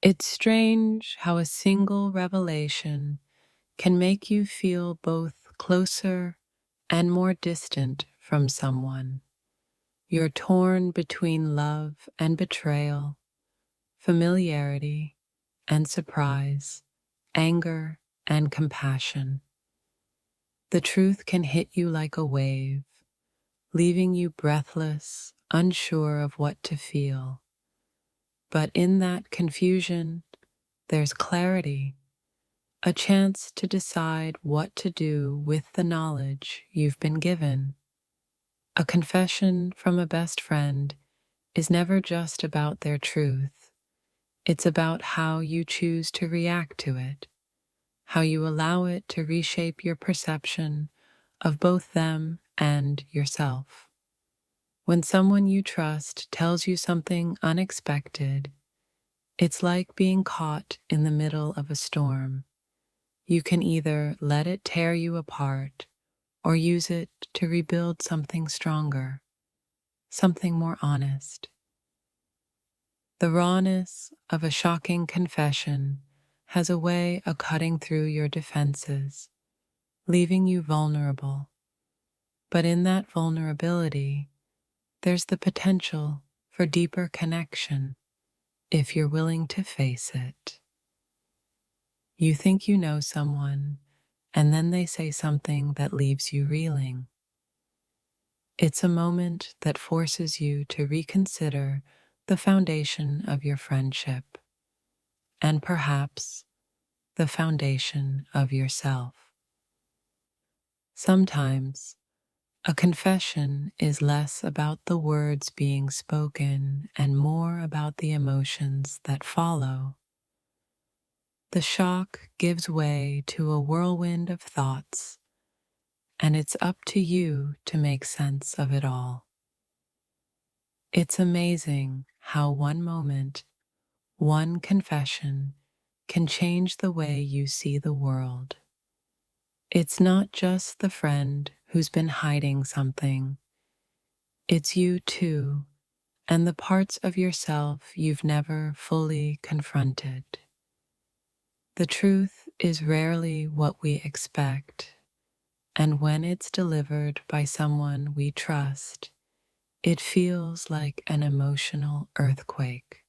It's strange how a single revelation can make you feel both closer and more distant from someone. You're torn between love and betrayal, familiarity and surprise, anger and compassion. The truth can hit you like a wave, leaving you breathless, unsure of what to feel. But in that confusion, there's clarity, a chance to decide what to do with the knowledge you've been given. A confession from a best friend is never just about their truth. It's about how you choose to react to it, how you allow it to reshape your perception of both them and yourself. When someone you trust tells you something unexpected, it's like being caught in the middle of a storm. You can either let it tear you apart or use it to rebuild something stronger, something more honest. The rawness of a shocking confession has a way of cutting through your defenses, leaving you vulnerable. But in that vulnerability, there's the potential for deeper connection if you're willing to face it. You think you know someone, and then they say something that leaves you reeling. It's a moment that forces you to reconsider the foundation of your friendship, and perhaps the foundation of yourself. Sometimes, a confession is less about the words being spoken and more about the emotions that follow. The shock gives way to a whirlwind of thoughts, and it's up to you to make sense of it all. It's amazing how one moment, one confession, can change the way you see the world. It's not just the friend who's been hiding something. It's you too, and the parts of yourself you've never fully confronted. The truth is rarely what we expect, and when it's delivered by someone we trust, it feels like an emotional earthquake.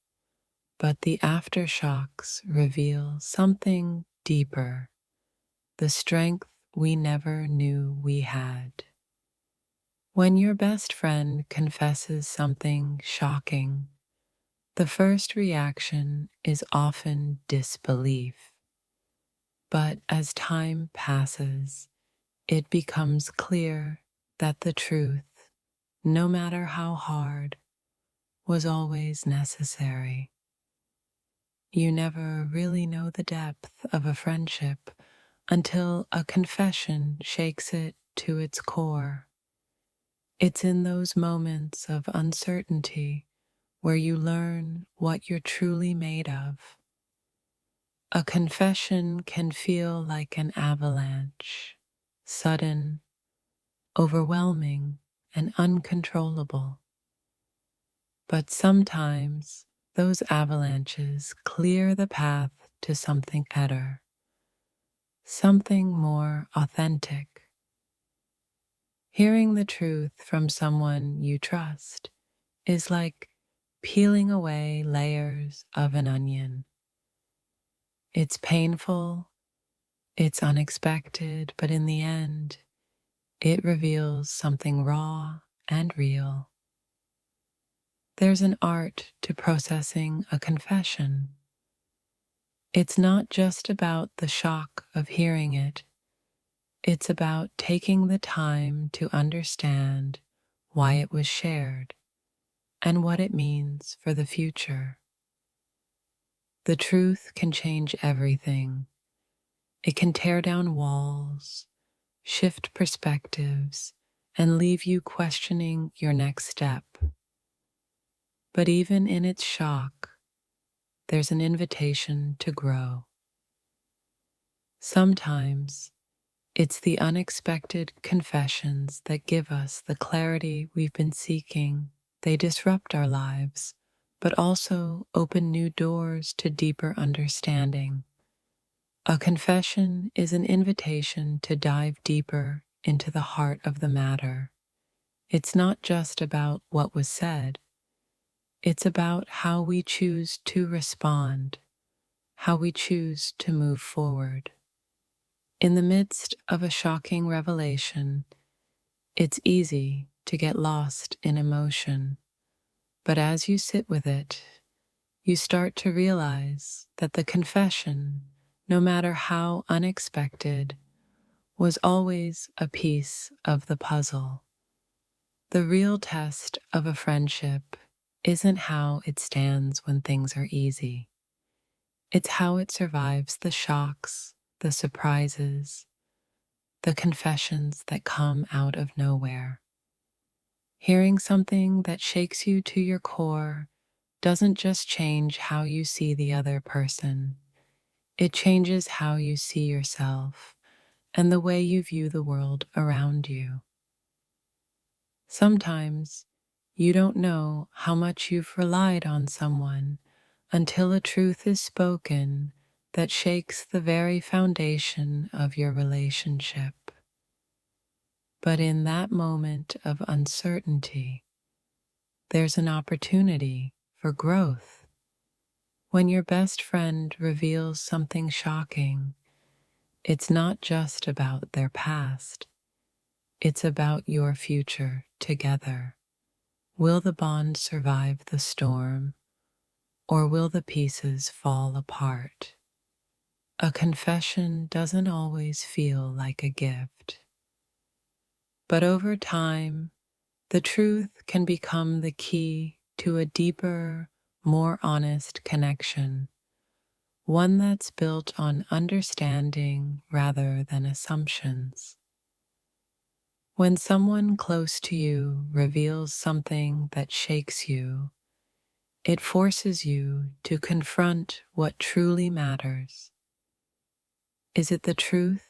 But the aftershocks reveal something deeper, the strength we never knew we had. When your best friend confesses something shocking, the first reaction is often disbelief. But as time passes, it becomes clear that the truth, no matter how hard, was always necessary. You never really know the depth of a friendship until a confession shakes it to its core. It's in those moments of uncertainty where you learn what you're truly made of. A confession can feel like an avalanche, sudden, overwhelming, and uncontrollable. But sometimes those avalanches clear the path to something better, something more authentic. Hearing the truth from someone you trust is like peeling away layers of an onion. It's painful, it's unexpected, but in the end, it reveals something raw and real. There's an art to processing a confession. It's not just about the shock of hearing it. It's about taking the time to understand why it was shared and what it means for the future. The truth can change everything. It can tear down walls, shift perspectives, and leave you questioning your next step. But even in its shock, there's an invitation to grow. Sometimes it's the unexpected confessions that give us the clarity we've been seeking. They disrupt our lives, but also open new doors to deeper understanding. A confession is an invitation to dive deeper into the heart of the matter. It's not just about what was said, it's about how we choose to respond, how we choose to move forward. In the midst of a shocking revelation, it's easy to get lost in emotion, but as you sit with it, you start to realize that the confession, no matter how unexpected, was always a piece of the puzzle. The real test of a friendship isn't how it stands when things are easy. It's how it survives the shocks, the surprises, the confessions that come out of nowhere. Hearing something that shakes you to your core doesn't just change how you see the other person, it changes how you see yourself and the way you view the world around you. Sometimes you don't know how much you've relied on someone until a truth is spoken that shakes the very foundation of your relationship. But in that moment of uncertainty, there's an opportunity for growth. When your best friend reveals something shocking, it's not just about their past, it's about your future together. Will the bond survive the storm, or will the pieces fall apart? A confession doesn't always feel like a gift, but over time, the truth can become the key to a deeper, more honest connection, one that's built on understanding rather than assumptions. When someone close to you reveals something that shakes you, it forces you to confront what truly matters. Is it the truth,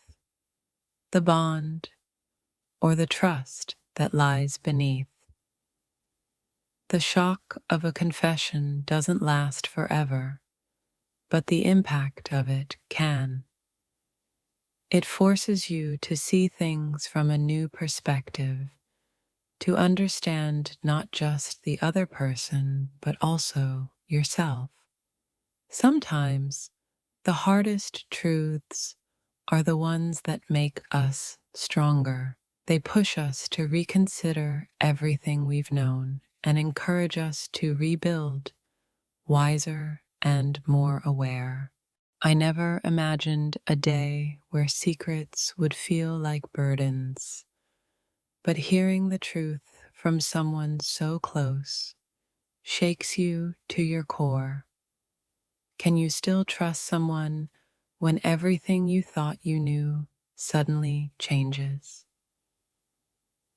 the bond, or the trust that lies beneath? The shock of a confession doesn't last forever, but the impact of it can. It forces you to see things from a new perspective, to understand not just the other person, but also yourself. Sometimes the hardest truths are the ones that make us stronger. They push us to reconsider everything we've known and encourage us to rebuild, wiser and more aware. I never imagined a day where secrets would feel like burdens, but hearing the truth from someone so close shakes you to your core. Can you still trust someone when everything you thought you knew suddenly changes?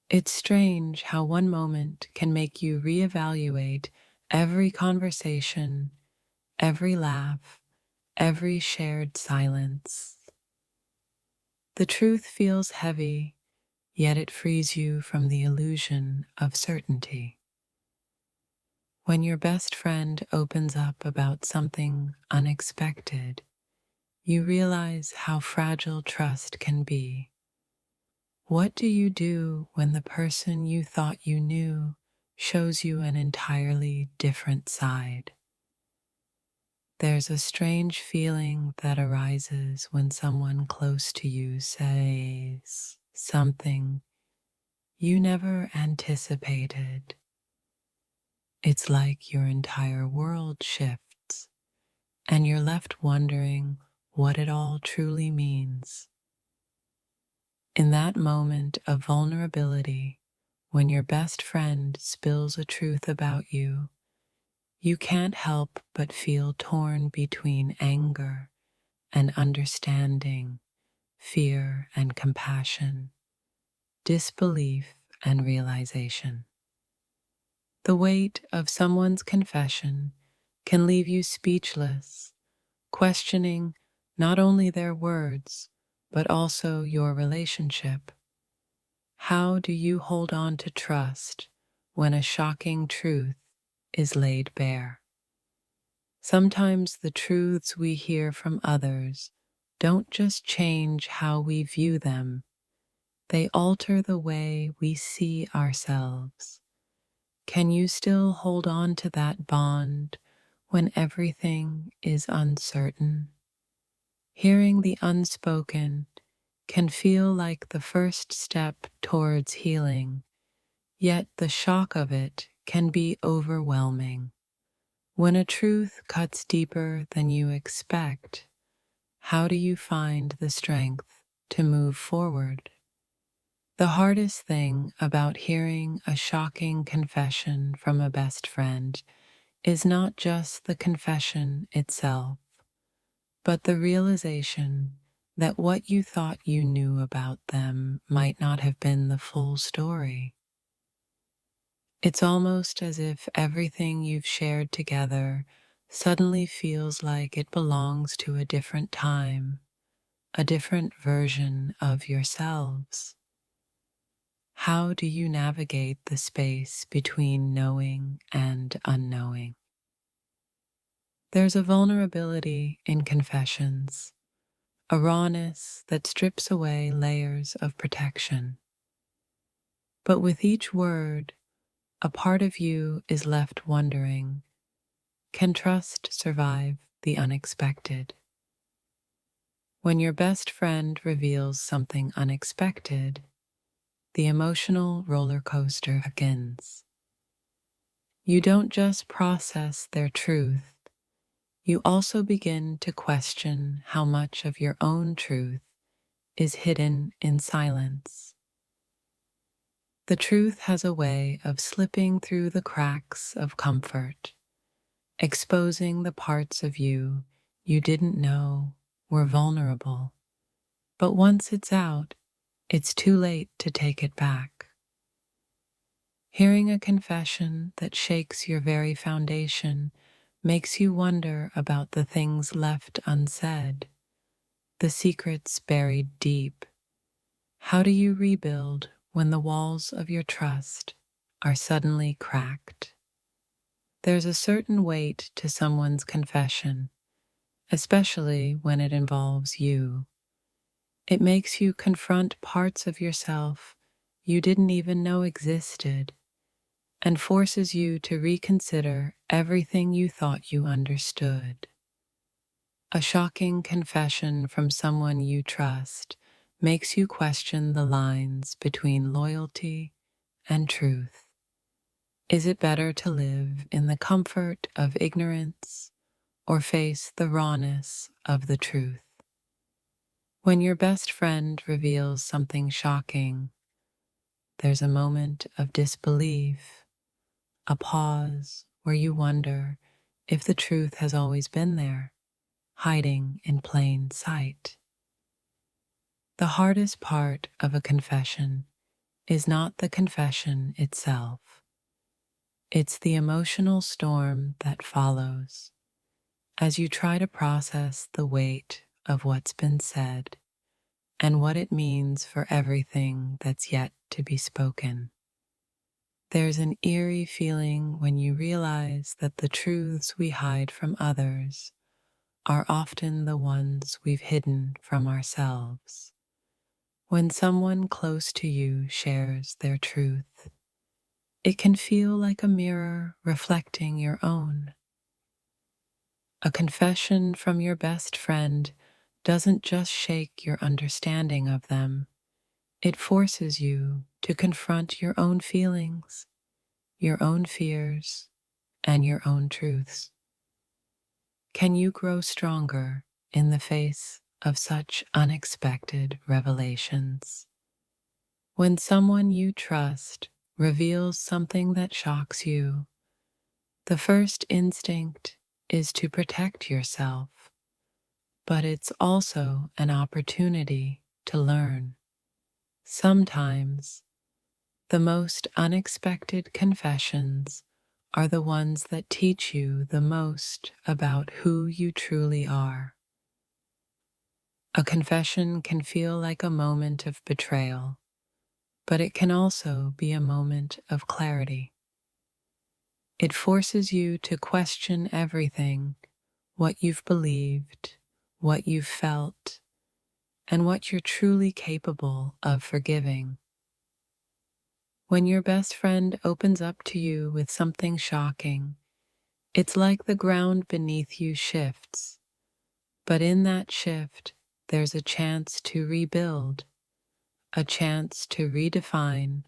It's strange how one moment can make you reevaluate every conversation, every laugh, every shared silence. The truth feels heavy, yet it frees you from the illusion of certainty. When your best friend opens up about something unexpected, you realize how fragile trust can be. What do you do when the person you thought you knew shows you an entirely different side? There's a strange feeling that arises when someone close to you says something you never anticipated. It's like your entire world shifts, and you're left wondering what it all truly means. In that moment of vulnerability, when your best friend spills a truth about you, you can't help but feel torn between anger and understanding, fear and compassion, disbelief and realization. The weight of someone's confession can leave you speechless, questioning not only their words, but also your relationship. How do you hold on to trust when a shocking truth is laid bare? Sometimes the truths we hear from others don't just change how we view them, they alter the way we see ourselves. Can you still hold on to that bond when everything is uncertain? Hearing the unspoken can feel like the first step towards healing, yet the shock of it can be overwhelming. When a truth cuts deeper than you expect, how do you find the strength to move forward? The hardest thing about hearing a shocking confession from a best friend is not just the confession itself, but the realization that what you thought you knew about them might not have been the full story. It's almost as if everything you've shared together suddenly feels like it belongs to a different time, a different version of yourselves. How do you navigate the space between knowing and unknowing? There's a vulnerability in confessions, a rawness that strips away layers of protection. But with each word, a part of you is left wondering, can trust survive the unexpected? When your best friend reveals something unexpected, the emotional roller coaster begins. You don't just process their truth, you also begin to question how much of your own truth is hidden in silence. The truth has a way of slipping through the cracks of comfort, exposing the parts of you you didn't know were vulnerable. But once it's out, it's too late to take it back. Hearing a confession that shakes your very foundation makes you wonder about the things left unsaid, the secrets buried deep. How do you rebuild when the walls of your trust are suddenly cracked? There's a certain weight to someone's confession, especially when it involves you. It makes you confront parts of yourself you didn't even know existed, and forces you to reconsider everything you thought you understood. A shocking confession from someone you trust makes you question the lines between loyalty and truth. Is it better to live in the comfort of ignorance or face the rawness of the truth? When your best friend reveals something shocking, there's a moment of disbelief, a pause where you wonder if the truth has always been there, hiding in plain sight. The hardest part of a confession is not the confession itself. It's the emotional storm that follows as you try to process the weight of what's been said and what it means for everything that's yet to be spoken. There's an eerie feeling when you realize that the truths we hide from others are often the ones we've hidden from ourselves. When someone close to you shares their truth, it can feel like a mirror reflecting your own. A confession from your best friend doesn't just shake your understanding of them, it forces you to confront your own feelings, your own fears, and your own truths. Can you grow stronger in the face of such unexpected revelations? When someone you trust reveals something that shocks you, the first instinct is to protect yourself, but it's also an opportunity to learn. Sometimes, the most unexpected confessions are the ones that teach you the most about who you truly are. A confession can feel like a moment of betrayal, but it can also be a moment of clarity. It forces you to question everything what you've believed, what you've felt, and what you're truly capable of forgiving. When your best friend opens up to you with something shocking, it's like the ground beneath you shifts, but in that shift, there's a chance to rebuild, a chance to redefine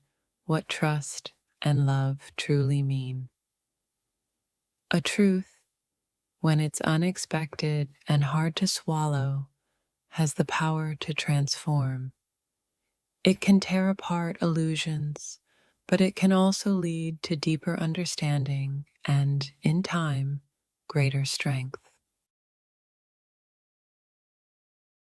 what trust and love truly mean. A truth, when it's unexpected and hard to swallow, has the power to transform. It can tear apart illusions, but it can also lead to deeper understanding and, in time, greater strength.